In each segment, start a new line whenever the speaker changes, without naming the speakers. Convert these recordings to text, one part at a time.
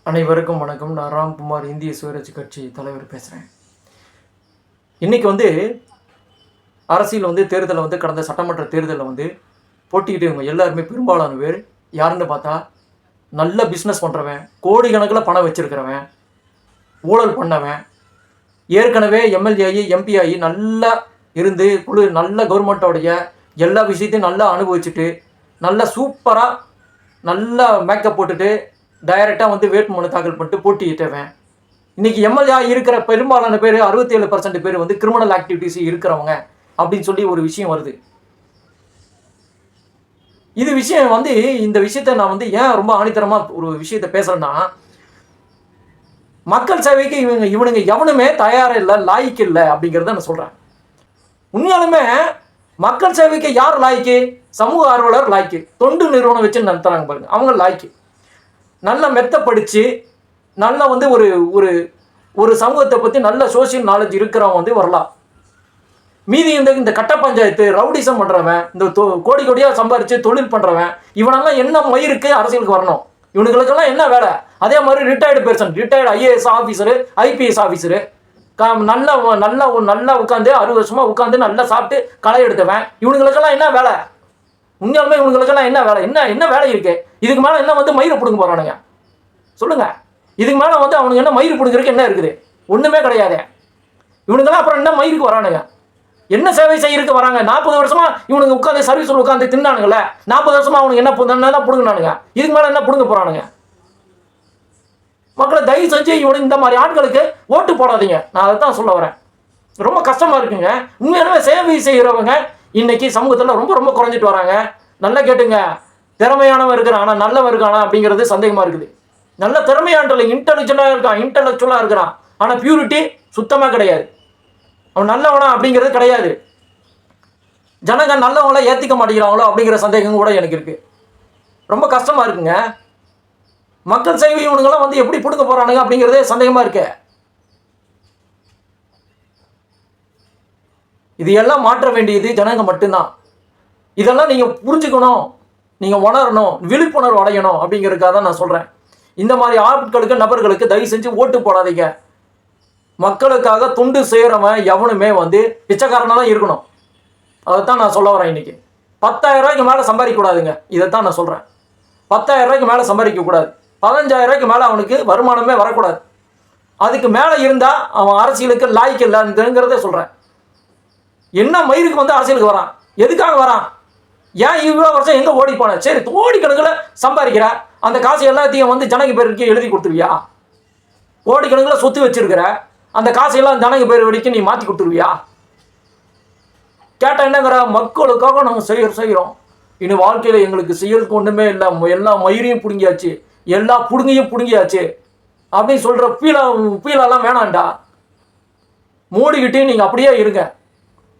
அனைவருக்கும் வணக்கம். நான் ராம்குமார், இந்திய சுயராஜ் கட்சி தலைவர் பேசுகிறேன். இன்றைக்கி அரசியல் தேர்தலில் கடந்த சட்டமன்ற தேர்தலில் போட்டிக்கிட்டு இவங்க எல்லாருமே பெரும்பாலான பேர் யாருன்னு பார்த்தா நல்ல பிஸ்னஸ் பண்ணுறவன், கோடிக்கணக்கில் பணம் வச்சுருக்கிறவன், ஊழல் பண்ணவன், ஏற்கனவே எம்எல்ஏ ஆகி எம்பி ஆகி நல்லா இருந்து நல்ல கவர்மெண்ட்டோடைய எல்லா விஷயத்தையும் நல்லா அனுபவிச்சுட்டு நல்லா சூப்பராக நல்லா மேக்கப் போட்டுட்டு டைரெக்டாக வேட்புமனு தாக்கல் பண்ணிட்டு போட்டியிட்டவன். இன்றைக்கி எம்எல்ஏ இருக்கிற பெரும்பாலான பேர் 67% பேர் கிரிமினல் ஆக்டிவிட்டிஸ் இருக்கிறவங்க அப்படின்னு சொல்லி ஒரு விஷயம் வருது. இது விஷயம் இந்த விஷயத்தை நான் ஏன் ரொம்ப ஆணித்தரமாக ஒரு விஷயத்தை பேசுகிறேன்னா, மக்கள் சேவைக்கு இவனுங்க எவனுமே தயாராக இல்லை, லாய்க்கு இல்லை அப்படிங்கிறத நான் சொல்கிறேன். உண்மையாலுமே மக்கள் சேவைக்கு யார் லாய்க்கு? சமூக ஆர்வலர் லாய்க்கு, தொண்டு நிறுவனம் வச்சு நடத்துகிறாங்க பாருங்க, அவங்க லாய்க்கு. நல்லா மெத்தப்படித்து நல்ல ஒரு ஒரு ஒரு சமூகத்தை பற்றி நல்ல சோசியல் நாலேஜ் இருக்கிறவன் வரலாம். மீதி இந்த கட்ட பஞ்சாயத்து ரவுடிசம் பண்ணுறவன், இந்த கோடி கோடியாக சம்பாரித்து தொழில் பண்ணுறவன், இவனெல்லாம் என்ன மயிருக்கு அரசியலுக்கு வரணும்? இவனுங்களுக்கெல்லாம் என்ன வேலை? அதே மாதிரி retired person, retired IAS officer, IPS officer, நல்லா நல்லா நல்லா உட்காந்து 60 வருஷமாக உட்காந்து நல்லா சாப்பிட்டு களை எடுத்தவன், இவனுங்களுக்கெல்லாம் என்ன வேலை? உண்மையாலுமே இவங்களுக்கெல்லாம் என்ன வேலை? என்ன வேலை இருக்கு? இதுக்கு மேலே என்ன மயிரை பிடுங்க போகிறானுங்க? சொல்லுங்கள். இதுக்கு மேலே அவனுக்கு என்ன மயிர் பிடுங்கிறதுக்கு என்ன இருக்குது? ஒன்றுமே கிடையாது. இவனுங்கெல்லாம் அப்புறம் என்ன மயிருக்கு வரானுங்க? என்ன சேவை செய்யறதுக்கு வராங்க? 40 வருஷமாக இவனுங்க உட்காந்து சர்வீஸில் உட்காந்து தின்னானுங்களே, 40 வருஷமாக அவனுக்கு என்ன தான் பிடுங்கினானுங்க? இதுக்கு மேலே என்ன பிடுங்க போகிறானுங்க? மக்களை தயவு செஞ்சு இவனுக்கு இந்த மாதிரி ஆட்களுக்கு ஓட்டு போடாதீங்க. நான் அதை தான் சொல்ல வரேன். ரொம்ப கஷ்டமாக இருக்குங்க. உண்மையாலுமே சேவை செய்கிறவங்க இன்னைக்கு சமூகத்தில் ரொம்ப ரொம்ப குறைஞ்சிட்டு வராங்க. நல்லா கேட்டுங்க, திறமையானவன் இருக்கிறான் ஆனால் நல்லவன் இருக்கானா அப்படிங்கிறது சந்தேகமாக இருக்குது. நல்ல திறமையானல இன்டெலெக்சுவலாக இருக்கான், இன்டெலெக்சுவலாக இருக்கிறான், ஆனால் பியூரிட்டி சுத்தமாக கிடையாது. அவன் நல்லவனா அப்படிங்கிறது கிடையாது. ஜனங்க நல்லவங்கள ஏற்றிக்க மாட்டேங்கிறாங்களோ அப்படிங்கிற சந்தேகம் கூட எனக்கு இருக்குது. ரொம்ப கஷ்டமாக இருக்குங்க. மக்கள் சேவை இவனுங்கெல்லாம் எப்படி பிடுங்க போகிறானுங்க அப்படிங்கிறதே சந்தேகமாக இருக்கு. இது எல்லாம் மாற்ற வேண்டியது ஜனங்க மட்டும்தான். இதெல்லாம் நீங்கள் புரிஞ்சுக்கணும், நீங்கள் உணரணும், விழிப்புணர்வு அடையணும் அப்படிங்கிறதுக்காக தான் நான் சொல்கிறேன். இந்த மாதிரி ஆட்களுக்கு, நபர்களுக்கு தயவு செஞ்சு ஓட்டு போடாதீங்க. மக்களுக்காக தொண்டு செய்கிறவன் எவனுமே பிச்சைக்காரனாக தான் இருக்கணும். அதைத்தான் நான் சொல்ல வரேன். இன்றைக்கி 10,000 ரூபாய்க்கு மேலே சம்பாதிக்கக்கூடாதுங்க. இதைத்தான் நான் சொல்கிறேன். 10,000 ரூபாய்க்கு மேலே சம்பாதிக்கக்கூடாது. 15,000 ரூபாய்க்கு மேலே அவனுக்கு வருமானமே வரக்கூடாது. அதுக்கு மேலே இருந்தால் அவன் அரசியலுக்கு லாய்க்கு இல்லைங்கிறத சொல்கிறேன். என்ன மயிருக்கு அரசியலுக்கு வரான்? எதுக்காக வரான்? ஏன் இவ்வளோ வருஷம் எங்கே ஓடி போனேன்? சரி, கோடிக்கணக்கில் சம்பாதிக்கிற அந்த காசு எல்லாத்தையும் ஜனங்க பேருக்கு எழுதி கொடுத்துருவியா? கோடிக்கணக்கில் சொத்து வச்சிருக்கிற அந்த காசையெல்லாம் ஜனங்க பேர் வரைக்கும் நீ மாற்றி கொடுத்துருவியா? கேட்டால் என்னங்கிற, மக்களுக்காக நாங்கள் செய்கிறோம். இன்னும் வாழ்க்கையில் எங்களுக்கு செய்யறதுக்கு ஒன்றுமே இல்லை, எல்லா மயிரையும் பிடுங்கியாச்சு, எல்லா பிடுங்கையும் பிடுங்கியாச்சு அப்படின்னு சொல்கிற பீலாலாம் வேணாண்டா. மூடிக்கிட்டு நீங்கள் அப்படியே இருங்க.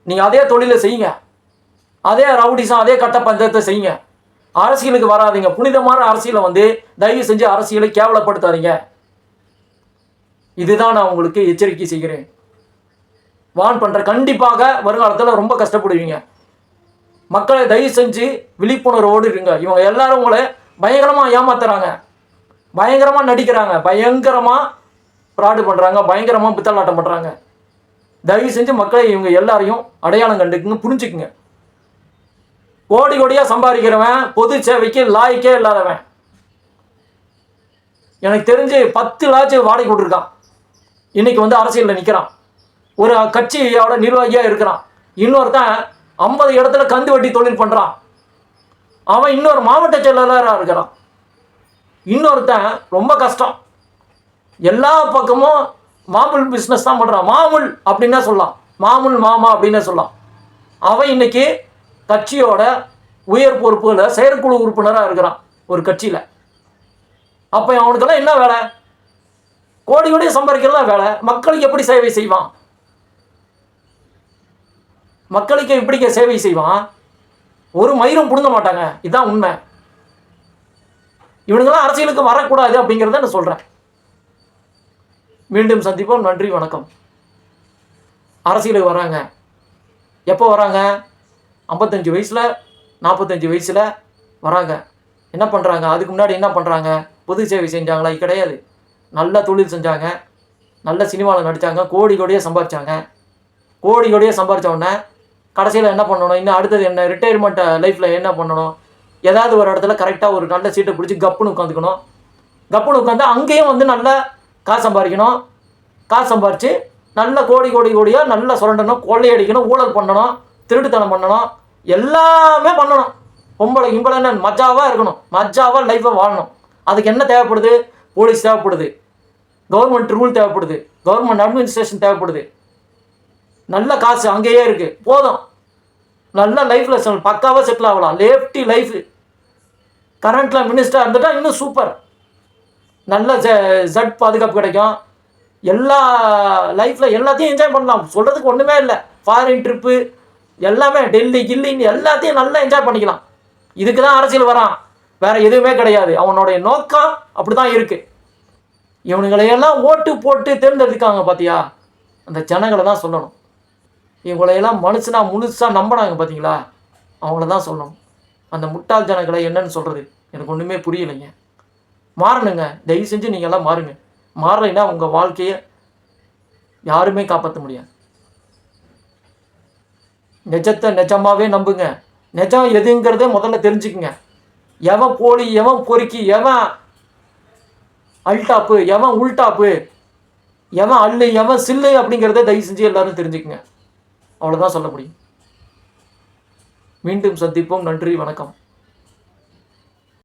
நீங்கள் அதே தொழிலை செய்யுங்க, அதே ரவுடிசம், அதே கட்ட பஞ்சாயத்தை செய்யுங்க. அரசியலுக்கு வராதிங்க. புனிதமான அரசியலை தயவு செஞ்சு அரசியலை கேவலப்படுத்தாதீங்க. இதுதான் நான் உங்களுக்கு எச்சரிக்கை செய்கிறேன், வான் பண்ணுறேன். கண்டிப்பாக வருங்காலத்தில் ரொம்ப கஷ்டப்படுவீங்க. மக்களை தயவு செஞ்சு விழிப்புணர்வோடு இருங்க. இவங்க எல்லாரும் உங்களை பயங்கரமாக ஏமாத்துறாங்க, பயங்கரமாக நடிக்கிறாங்க, பயங்கரமாக ஃப்ராடு பண்ணுறாங்க, பயங்கரமாக பித்தலாட்டம் பண்ணுறாங்க. தயவு செஞ்சு மக்களை இவங்க எல்லாரையும் அடையாளம் கண்டுக்குங்க, புரிஞ்சுக்குங்க. கோடி கோடியாக சம்பாதிக்கிறவன் பொது சேவைக்கு லாய்க்கே இல்லாதவன். எனக்கு தெரிஞ்சு 10 லாட்சம் வாடகை விட்டுருக்கான். இன்னைக்கு அரசியலில் நிற்கிறான், ஒரு கட்சியோட நிர்வாகியாக இருக்கிறான். இன்னொருத்தன் 50 இடத்துல கந்து வட்டி தொழில் பண்ணுறான். அவன் இன்னொரு மாவட்ட செயலாளராக இருக்கிறான். இன்னொருத்தன் ரொம்ப கஷ்டம், எல்லா பக்கமும் மாமூல் பிஸ்னஸ் தான் பண்ணுறான். மாமூல் அப்படின்னா சொல்லலாம், மாமூல் மாமா அப்படின்னே சொல்லலாம். அவன் இன்னைக்கு கட்சியோட உயர் பொறுப்புகளில் செயற்குழு உறுப்பினராக இருக்கிறான் ஒரு கட்சியில். அப்போ அவனுக்கெல்லாம் என்ன வேலை? கோடி கோடியை சம்பாதிக்கலாம் வேலை. மக்களுக்கு எப்படி சேவை செய்வான்? மக்களுக்கு எப்படி சேவை செய்வான்? ஒரு மயிரும் பிடுங்க மாட்டாங்க. இதுதான் உண்மை. இவனுங்கெல்லாம் அரசியலுக்கு வரக்கூடாது அப்படிங்கிறத நான் சொல்கிறேன். மீண்டும் சந்திப்போம். நன்றி, வணக்கம். அரசியலுக்கு வராங்க. எப்போ வராங்க? 55 வயசில், 45 வயசில் வராங்க. என்ன பண்ணுறாங்க? அதுக்கு முன்னாடி என்ன பண்ணுறாங்க? பொது சேவை செஞ்சாங்களா? கிடையாது. நல்ல தொழில் செஞ்சாங்க, நல்ல சினிமாவில் நடித்தாங்க, கோடி கோடியாக சம்பாதிச்சாங்க. கோடி கோடியாக சம்பாதிச்ச உடனே கடைசியில் என்ன பண்ணணும், இன்னும் அடுத்தது என்ன, ரிட்டையர்மெண்ட் லைஃப்பில் என்ன பண்ணணும், ஏதாவது ஒரு இடத்துல கரெக்டாக ஒரு நல்ல சீட்டை பிடிச்சி கப்புன்னு உட்காந்துக்கணும். கப்புன்னு உட்காந்து அங்கேயும் வந்து நல்லா காசு சம்பாதிக்கணும். காசு சம்பாரித்து நல்ல கோடி கோடி கோடியாக நல்லா சுரண்டணும், கொள்ளையடிக்கணும், ஊழல் பண்ணணும், திருட்டுத்தனம் பண்ணணும், எல்லாமே பண்ணணும். பொம்பளை கிம்பளைன்னு மஜாவாக இருக்கணும், மஜாவாக லைஃப்பை வாழணும். அதுக்கு என்ன தேவைப்படுது? போலீஸ் தேவைப்படுது, கவர்மெண்ட் ரூல் தேவைப்படுது, கவர்மெண்ட் அட்மினிஸ்ட்ரேஷன் தேவைப்படுது. நல்ல காசு அங்கேயே இருக்குது, போதும். நல்ல லைஃப்பில் பக்காவாக செட்டில் ஆகலாம். லேஃப்டி லைஃபு. கரண்ட்டில் மினிஸ்டராக இருந்துட்டால் இன்னும் சூப்பர். நல்ல ஜட் பாதுகாப்பு கிடைக்கும். எல்லா லைஃப்பில் எல்லாத்தையும் என்ஜாய் பண்ணலாம். சொல்கிறதுக்கு ஒன்றுமே இல்லை. ஃபாரின் ட்ரிப்பு எல்லாமே, டெல்லி கில்லின்னு எல்லாத்தையும் நல்லா என்ஜாய் பண்ணிக்கலாம். இதுக்கு தான் அரசியல் வரான், வேறு எதுவுமே கிடையாது. அவனுடைய நோக்கம் அப்படி தான் இருக்குது. இவனுங்களையெல்லாம் ஓட்டு போட்டு தேர்ந்தெடுக்காங்க பார்த்தியா, அந்த ஜனங்களை தான் சொல்லணும். இவங்களையெல்லாம் மனுஷனா முழுசாக நம்பினாங்க பார்த்தீங்களா, அவங்கள தான் சொல்லணும். அந்த முட்டாள் ஜனங்களை என்னன்னு சொல்கிறது எனக்கு ஒன்றுமே புரியலைங்க. மாறணுங்க, தயவு செஞ்சு நீங்கள் எல்லாம் மாறுங்க. மாறலைன்னா உங்கள் வாழ்க்கையை யாருமே காப்பாற்ற முடியாது. நிஜத்தை நிஜமாகவே நம்புங்க. நிஜம் எதுங்கிறதே முதல்ல தெரிஞ்சுக்குங்க. எவன் போலி, எவன் பொறுக்கி, எவன் அல்டாப்பு, எவன் உள்டாப்பு, எவன் அல்லு, எவன் சில்லு அப்படிங்கிறத தயவு செஞ்சு எல்லாரும் தெரிஞ்சுக்குங்க. அவ்வளோதான் சொல்ல முடியும். மீண்டும் சந்திப்போம். நன்றி, வணக்கம்.